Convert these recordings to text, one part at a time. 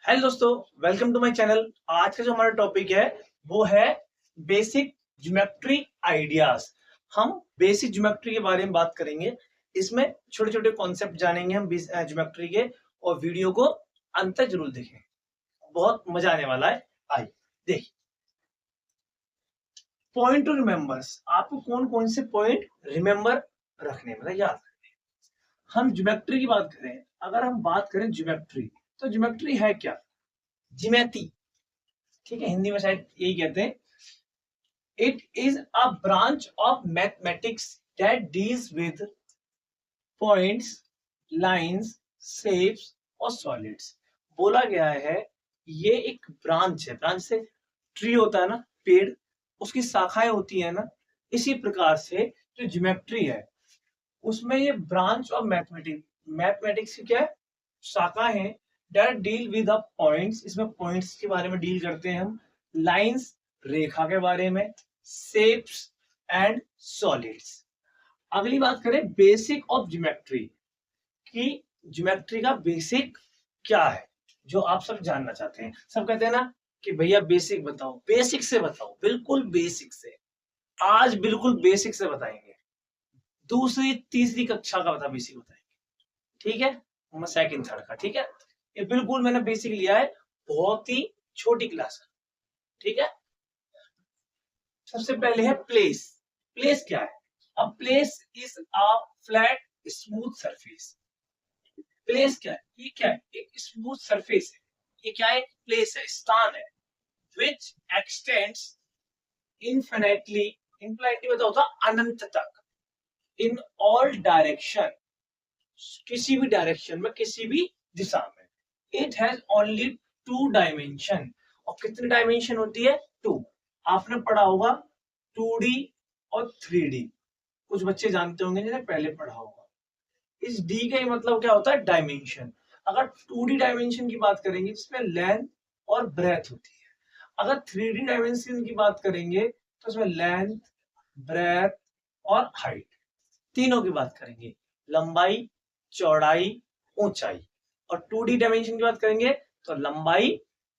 Hello दोस्तों, welcome to my channel. आज का जो हमारा टॉपिक है वो है बेसिक ज्योमेट्री आइडियाज। हम बेसिक ज्योमेट्री के बारे में बात करेंगे। इसमें छोटे छोटे कॉन्सेप्ट जानेंगे हम ज्योमेट्री के, और वीडियो को अंत तक जरूर देखें, बहुत मजा आने वाला है। आइए देखिए, पॉइंट टू रिमेम्बर्स। आपको कौन कौन से पॉइंट रिमेम्बर रखने, मतलब याद रखने। हम ज्योमेट्री की बात करें, अगर हम बात करें ज्योमेट्री, तो ज्योमेट्री है क्या? ज्योमेट्री, ठीक है, हिंदी में शायद यही कहते हैं। It is a branch of mathematics that deals with points, lines, shapes और सॉलिड्स। बोला गया है ये एक ब्रांच है। ब्रांच से ट्री होता है ना, पेड़, उसकी शाखाएं होती है ना। इसी प्रकार से जो ज्योमेट्री है उसमें ये ब्रांच ऑफ मैथमेटिक्स, मैथमेटिक्स की क्या है, शाखा है। That deal with the points, इसमें पॉइंट्स के बारे में डील करते हैं हम। लाइंस, रेखा के बारे में। Shapes and solids. अगली बात करें बेसिक ऑफ ज्योमेट्री की। ज्योमेट्री का बेसिक क्या है जो आप सब जानना चाहते हैं। सब कहते हैं ना कि भैया बेसिक बताओ, बेसिक से बताओ। बिल्कुल बेसिक से, आज बिल्कुल बेसिक से बताएंगे। दूसरी तीसरी कक्षा का बता बेसिक बताएंगे, ठीक है। मैं सेकंड थर्ड का, ठीक है। ये बिल्कुल मैंने बेसिक लिया है, बहुत ही छोटी क्लास है, ठीक है। सबसे पहले है प्लेस। प्लेस क्या है? A place is a flat smooth surface. Place क्या है? ये क्या है? एक स्मूथ सरफेस है। ये क्या है? प्लेस है, स्थान है। विच एक्सटेंड्स इनफिनिटली, इनफिनिटली मतलब होता अनंत तक। इन ऑल डायरेक्शन, किसी भी डायरेक्शन में, किसी भी दिशा में। It has only two dimension. और कितनी डायमेंशन होती है? टू। आपने पढ़ा होगा 2D और 3D। कुछ बच्चे जानते होंगे जिन्हें पहले पढ़ा होगा। इस डी का ही मतलब क्या होता है? डायमेंशन। अगर 2D डायमेंशन की बात करेंगे जिसमें लेंथ और ब्रेथ होती है। अगर 3D डायमेंशन की बात करेंगे तो उसमें लेंथ, ब्रेथ और हाइट, तीनों की बात करेंगे। लंबाई, चौड़ाई, ऊंचाई। और 2D डायमेंशन की बात करेंगे तो लंबाई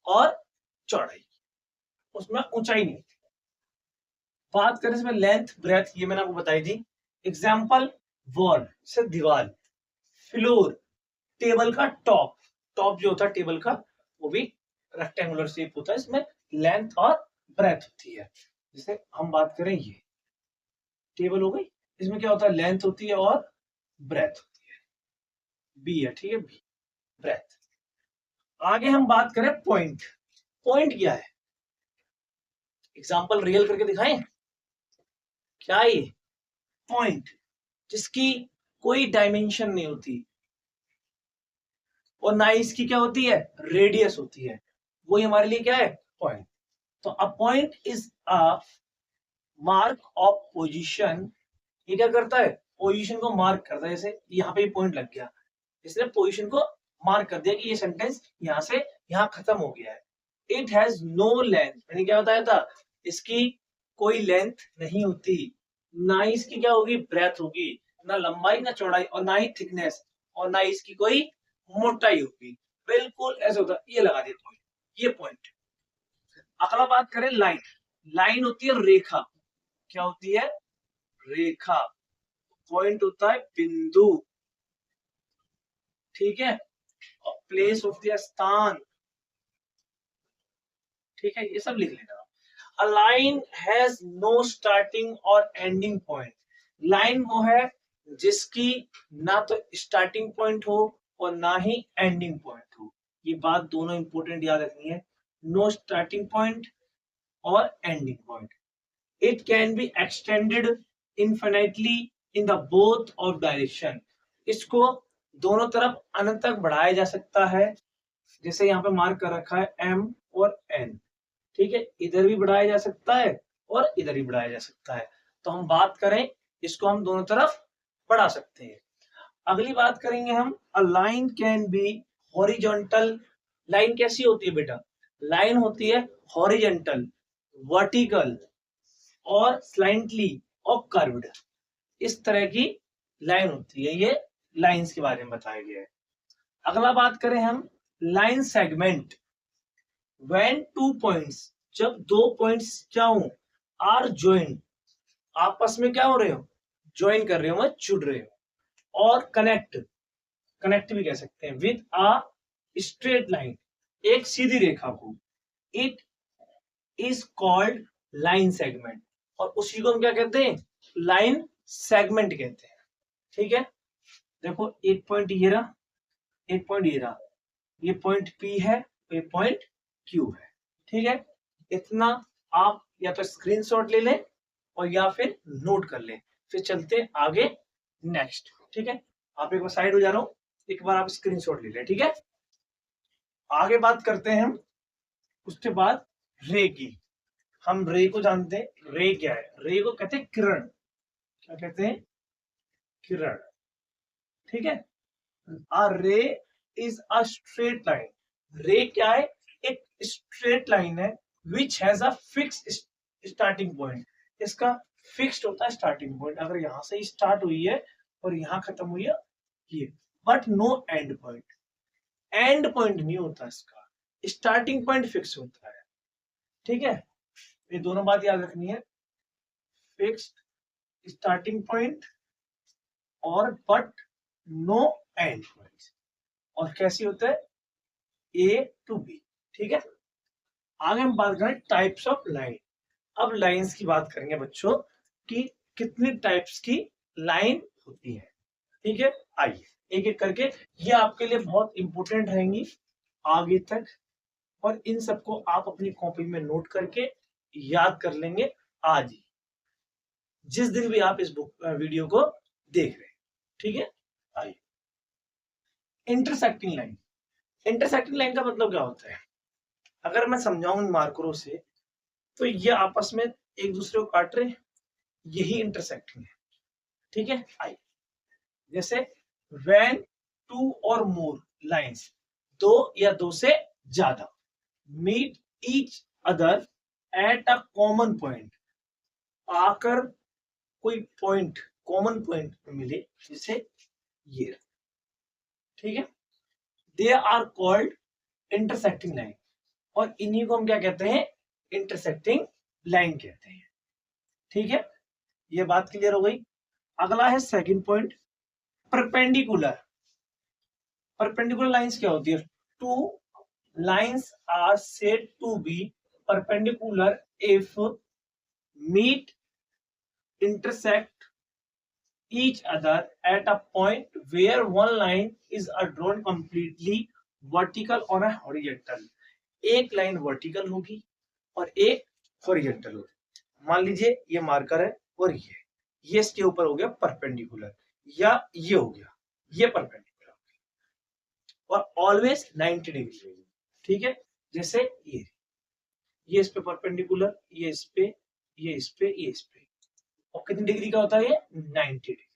और चौड़ाई, उसमें ऊंचाई नहीं। बात करें इसमें लेंथ, ब्रेथ, ये मैंने आपको बताई थी। एग्जाम्पल, वॉल से दीवार, फ्लोर टेबल का टॉप, टॉप जो होता है टेबल का वो भी रेक्टेंगुलर शेप होता है, इसमें लेंथ और ब्रेथ होती है। जैसे हम बात करें, ये टेबल हो गई, इसमें क्या होता है? लेंथ होती है और ब्रेथ होती है। बी है, ठीक है, बी, ब्रेथ। आगे हम बात करें पॉइंट। पॉइंट क्या है? एग्जांपल रियल करके दिखाएं क्या? ये पॉइंट जिसकी कोई डायमेंशन नहीं होती और ना इसकी क्या होती है? रेडियस होती है, वही हमारे लिए क्या है? पॉइंट। तो a point is a mark of position. ये क्या करता है? पोजीशन को मार्क करता है। जैसे यहाँ पे पॉइंट लग गया, इसने पोजीशन को मार्क कर दिया कि ये सेंटेंस यहाँ से यहाँ खत्म हो गया है। इट हैज नो लेंथ, मैंने क्या बताया था? इसकी कोई लेंथ नहीं होती, ना ही इसकी क्या होगी? ब्रेथ होगी, ना लंबाई ना चौड़ाई, और ना ही थिकनेस, और ना ही इसकी कोई मोटाई होगी। बिल्कुल ऐसे होता है। ये लगा दिया पॉइंट, ये पॉइंट। अगला बात करें लाइन। लाइन होती है रेखा। क्या होती है? रेखा। पॉइंट होता है बिंदु, ठीक है। और प्लेस होती है स्थान, ठीक है। ये सब लिख लेना। A line has no starting और एंडिंग पॉइंट। लाइन वो है जिसकी ना तो स्टार्टिंग पॉइंट हो और ना ही एंडिंग पॉइंट हो। ये बात दोनों इंपॉर्टेंट याद रखनी है। नो स्टार्टिंग पॉइंट और ending point. It can be extended infinitely in the both of direction. इसको दोनों तरफ अनंत तक बढ़ाया जा सकता है। जैसे यहाँ पे मार्क कर रखा है एम और एन, ठीक है। इधर भी बढ़ाया जा सकता है और इधर भी बढ़ाया जा सकता है। तो हम बात करें, इसको हम दोनों तरफ बढ़ा सकते हैं। अगली बात करेंगे हम, a line can be horizontal. Line कैसी होती है बेटा? लाइन होती है हॉरिजॉन्टल, वर्टिकल और स्लाइंटली और कर्व्ड। इस तरह की लाइन होती है। ये लाइंस के बारे में बताया गया है। अगला बात करें हम line segment when two points, जब दो पॉइंट्स क्या हो, आर ज्वाइन, आपस में क्या हो रहे हो, ज्वाइन कर रहे हो, जुड़ रहे हो, और कनेक्ट, कनेक्ट भी कह सकते हैं, विद अ स्ट्रेट लाइन, एक सीधी रेखा को, it is called line segment, और उसी को हम क्या कहते हैं, लाइन सेगमेंट कहते हैं। ठीक है, देखो एक पॉइंट ये रहा, एक पॉइंट ये रहा, ये पॉइंट P है, ये पॉइंट Q है। ठीक है, इतना आप या तो स्क्रीनशॉट ले लें और या फिर नोट कर लें, फिर चलते आगे नेक्स्ट। ठीक है, आप एक बार साइड हो जा रहा हूं, एक बार आप स्क्रीनशॉट ले लें। ठीक है, आगे बात करते हैं हम उसके बाद रे की। हम रे को जानते हैं, रे क्या है, रे को कहते हैं किरण, क्या कहते हैं, किरण। ठीक है, a ray is a straight line, रे क्या है, एक स्ट्रेट लाइन है, which has a fixed starting point, इसका फिक्स्ड होता है स्टार्टिंग पॉइंट, अगर यहां से स्टार्ट हुई है और यहां खत्म हुई है ये, but no end point, end point नहीं होता इसका, स्टार्टिंग पॉइंट फिक्स होता है। ठीक है, ये दोनों बात याद रखनी है, फिक्स्ड स्टार्टिंग पॉइंट और बट नो एंड पॉइंट, और कैसे होता है, ए टू बी। ठीक है, आगे हम बात करें टाइप्स ऑफ लाइन। अब लाइंस की बात करेंगे बच्चों कि कितनी टाइप्स की लाइन होती है। ठीक है, आइए एक एक करके, ये आपके लिए बहुत इंपॉर्टेंट रहेंगी आगे तक, और इन सबको आप अपनी कॉपी में नोट करके याद कर लेंगे आज ही, जिस दिन भी आप इस बुक वीडियो को देख रहे हैं। ठीक है, आइए इंटरसेक्टिंग लाइन। इंटरसेक्टिंग लाइन का मतलब क्या होता है, अगर मैं समझाऊं इन मार्करों से, तो ये आपस में एक दूसरे को काट रहे, यही इंटरसेक्टिंग है। ठीक है, आइए जैसे व्हेन टू और मोर लाइंस, दो या दो से ज्यादा, meet each other at a common point, आकर कोई पॉइंट, कॉमन पॉइंट मिले, जैसे ये। ठीक है, they are called intersecting line, और इन्हीं को हम क्या कहते हैं, इंटरसेक्टिंग लाइन कहते हैं। ठीक है, ये बात क्लियर हो गई। अगला है second point, perpendicular. Perpendicular lines क्या होती है, two lines are said to be perpendicular if meet intersect each other at a point where one line is drawn completely vertical on a horizontal, एक line vertical होगी और एक horizontal होगी। मान लीजिए ये मार्कर है और ये इसके ऊपर हो गया परपेंडिकुलर, या ये हो गया, ये परपेंडिकुलर हो गया, और ऑलवेज 90 डिग्री होगी। ठीक है, जैसे ये इस पे परपेंडिकुलर, ये इस पे, ये इस पे, ये इस पे, और कितनी डिग्री का होता है ये, 90 डिग्री।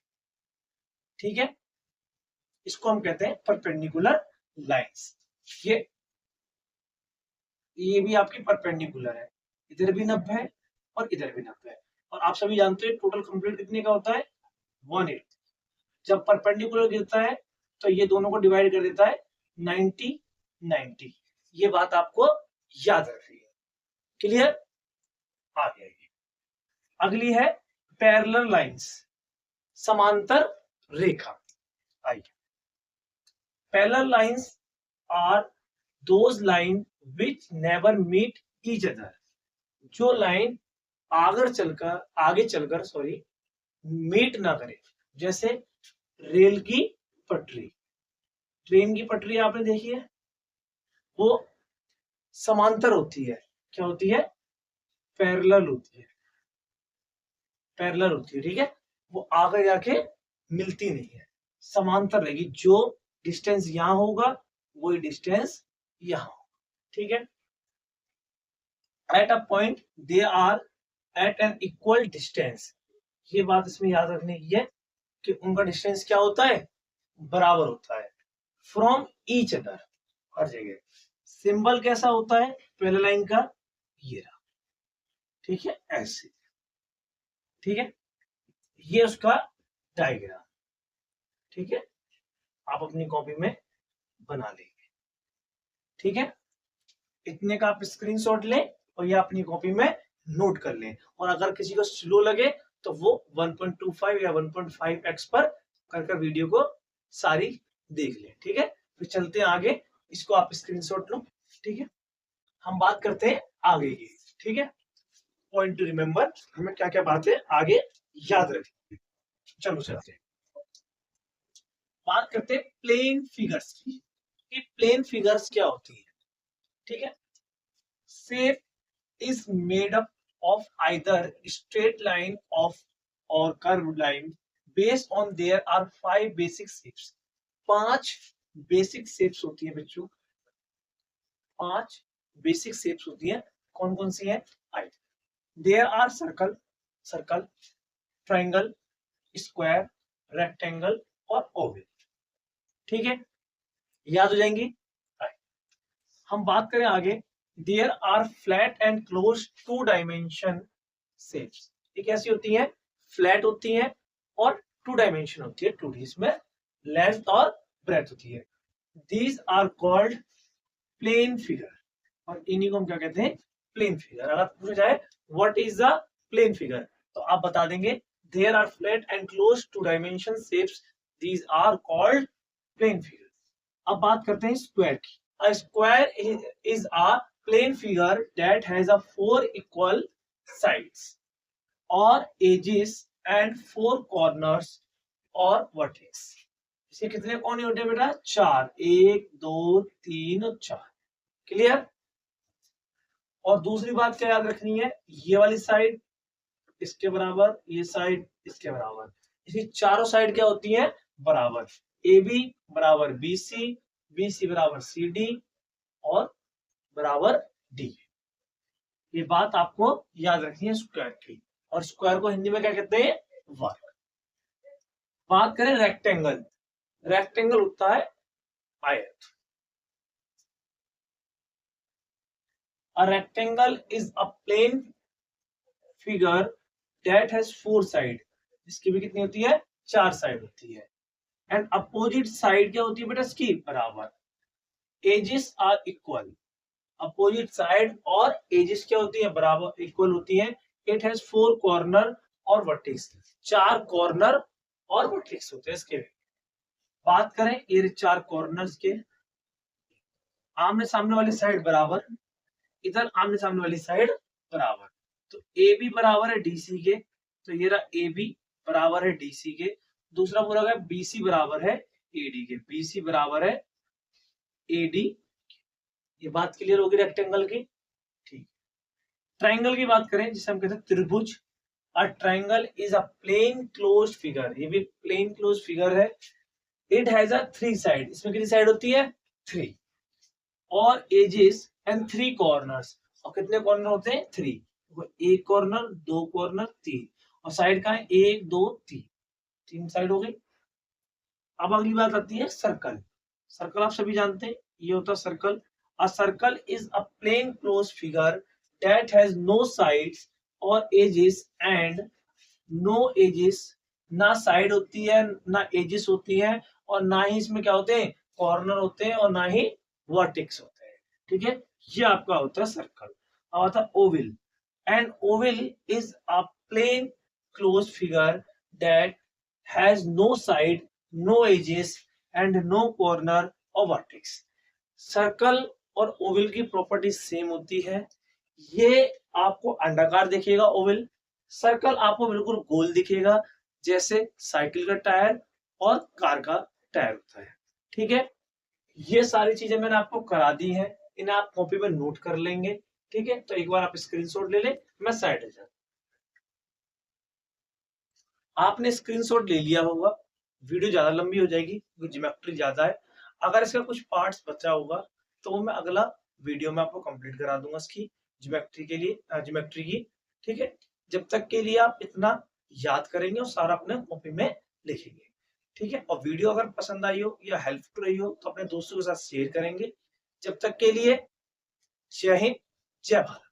ठीक है, इसको हम कहते हैं परपेंडिकुलर लाइंस। ये भी आपकी परपेंडिकुलर है, इधर भी 90 है और इधर भी 90 है, और आप सभी जानते हैं टोटल कंप्लीट कितने का होता है, 1/8। जब परपेंडिकुलर गिरता है तो ये दोनों को डिवाइड कर देता है 90 90। ये बात आपको याद रखनी है। क्लियर, आ गया। अगली है पैरेलल लाइंस, समांतर रेखा। आइए, parallel lines are those line which never meet each other, जो लाइन आगे चलकर मीट ना करे। जैसे रेल की पटरी, ट्रेन की पटरी आपने देखी है, वो समांतर होती है, क्या होती है, पैरेलल होती है, पैरेलल होती है। ठीक है, वो आगे जाके मिलती नहीं है, समांतर रहेगी, जो डिस्टेंस यहां होगा वही डिस्टेंस यहां होगा। ठीक है, at a point they are at an equal distance, ये बात इसमें याद रखने की है कि उनका डिस्टेंस क्या होता है, बराबर होता है, फ्रॉम ईच अदर, हर जगह। सिंबल कैसा होता है पैरेलल लाइन का, ये रहा। ठीक है, ऐसे। ठीक है, ये उसका डायग्राम। ठीक है, आप अपनी कॉपी में बना लेंगे। ठीक है, इतने का आप स्क्रीनशॉट लें और ये अपनी कॉपी में नोट कर लें। और अगर किसी को स्लो लगे तो वो 1.25 या 1.5x पर कर वीडियो को सारी देख लें। ठीक है, फिर चलते हैं आगे, इसको आप स्क्रीनशॉट लो। ठीक है, हम बात करते हैं आगे की। ठीक है, पॉइंट टू रिमेम्बर, हमें क्या क्या बातें आगे याद रखनी। चलो चलते हैं, बात करते हैं प्लेन फिगर्स की। कि प्लेन फिगर्स क्या होती है। ठीक है, shape is made up of either straight line of or curved line. Based on there are 5 basic shapes. 5 basic shapes होती है बच्चों, 5 बेसिक शेप्स होती है। कौन कौन सी है? There are circle, circle, triangle, square, rectangle और ओवल। ठीक है, याद हो जाएंगी। हम बात करें आगे, there are flat and close 2 dimension shapes. ये कैसी होती है? फ्लैट होती है और 2 डायमेंशन होती है, 2D, इसमें लेंथ और ब्रेथ होती है। These are called plane figure, और इन्हीं को हम क्या कहते हैं? Plane figure. अगर पूछा जाए what is the plane figure, तो आप बता देंगे there are flat and close 2 dimension shapes, these are called plane figure. अब बात करते हैं स्क्वायर की। A square is a plane figure that has a 4 equal sides or edges and 4 corners or vertex. इसे कितने कोने होते हैं बेटा? 4, 1, 2, 3 और 4। क्लियर? और दूसरी बात क्या याद रखनी है? ये वाली साइड इसके बराबर, ये साइड इसके बराबर। इसकी चारों साइड क्या होती है? बराबर। AB बराबर BC, BC बराबर CD और बराबर D। ये बात आपको याद रखनी है स्क्वायर की। और स्क्वायर को हिंदी में क्या कहते हैं? वर्ग। बात करें रेक्टेंगल, रेक्टेंगल होता है आयत। A rectangle is a plane figure that has 4 sides. इसकी भी कितनी होती है? 4 साइड होती है। एंड अपोजिट साइड क्या होती है बेटा? इसकी बराबर। Edges are equal, opposite side और एजेस क्या होती है? बराबर, इक्वल होती है। इट हैज 4 कॉर्नर और वर्टेक्स, 4 कॉर्नर और वर्टेक्स होते हैं इसके। बात करें ये 4 कॉर्नर्स के, आमने सामने वाली साइड बराबर, इधर आमने सामने वाली साइड बराबर। तो ए बी बराबर है डीसी के, तो ये रहा ए बी बराबर है डीसी के। दूसरा पूरा है बीसी बराबर है एडी के, बीसी बराबर है एडी। ये बात क्लियर होगी रेक्टेंगल की। ठीक, ट्राइंगल की बात करें जिसे हम कहते हैं त्रिभुज। A triangle is a plane closed figure, ये भी प्लेन क्लोज्ड फिगर है। इट हैज अ 3 साइड, इसमें कितनी साइड होती है? 3 और एजेस एंड 3 कॉर्नर्स, और कितने कॉर्नर होते हैं? 3। एक कॉर्नर, 2 कॉर्नर, 3, और साइड का है 1 2 3, 3 साइड हो गई। अब अगली बात आती है सर्कल। सर्कल आप सभी जानते हैं, ये होता है circle. A circle is a plane close figure that has no sides और एजेस एंड नो एजेस। ना साइड होती है, ना एजेस होती है, और ना ही इसमें क्या होते हैं? कॉर्नर होते हैं, और ना ही वर्टेक्स होते हैं। ठीक है, ये आपका होता है सर्कल। अब आता है oval. And oval is a plane close figure that has no side, no edges and no corner और वर्टेक्स। सर्कल और ओवल की प्रॉपर्टी सेम होती है। ये आपको अंडाकार दिखेगा ओवल, सर्कल आपको बिल्कुल गोल दिखेगा, जैसे साइकिल का टायर और कार का टायर होता है। ठीक है, ये सारी चीजें मैंने आपको करा दी है, इन्हें आप कॉपी में नोट कर लेंगे। ठीक है, तो एक बार आप स्क्रीनशॉट ले लें, मैं साइड जाता। आपने स्क्रीनशॉट ले लिया होगा, वीडियो ज्यादा लंबी हो जाएगी क्योंकि ज्योमेट्री ज्यादा है। अगर इसका कुछ पार्ट्स बचा होगा तो वो मैं अगला वीडियो में आपको कंप्लीट करा दूंगा इसकी ज्योमेट्री के लिए, ज्योमेट्री की। ठीक है, जब तक के लिए आप इतना याद करेंगे और सारा अपने कॉपी में लिखेंगे। ठीक है, और वीडियो अगर पसंद आई हो या हेल्पफुल रही हो तो अपने दोस्तों के साथ शेयर करेंगे। जब तक के लिए जय हिंद, जय भारत।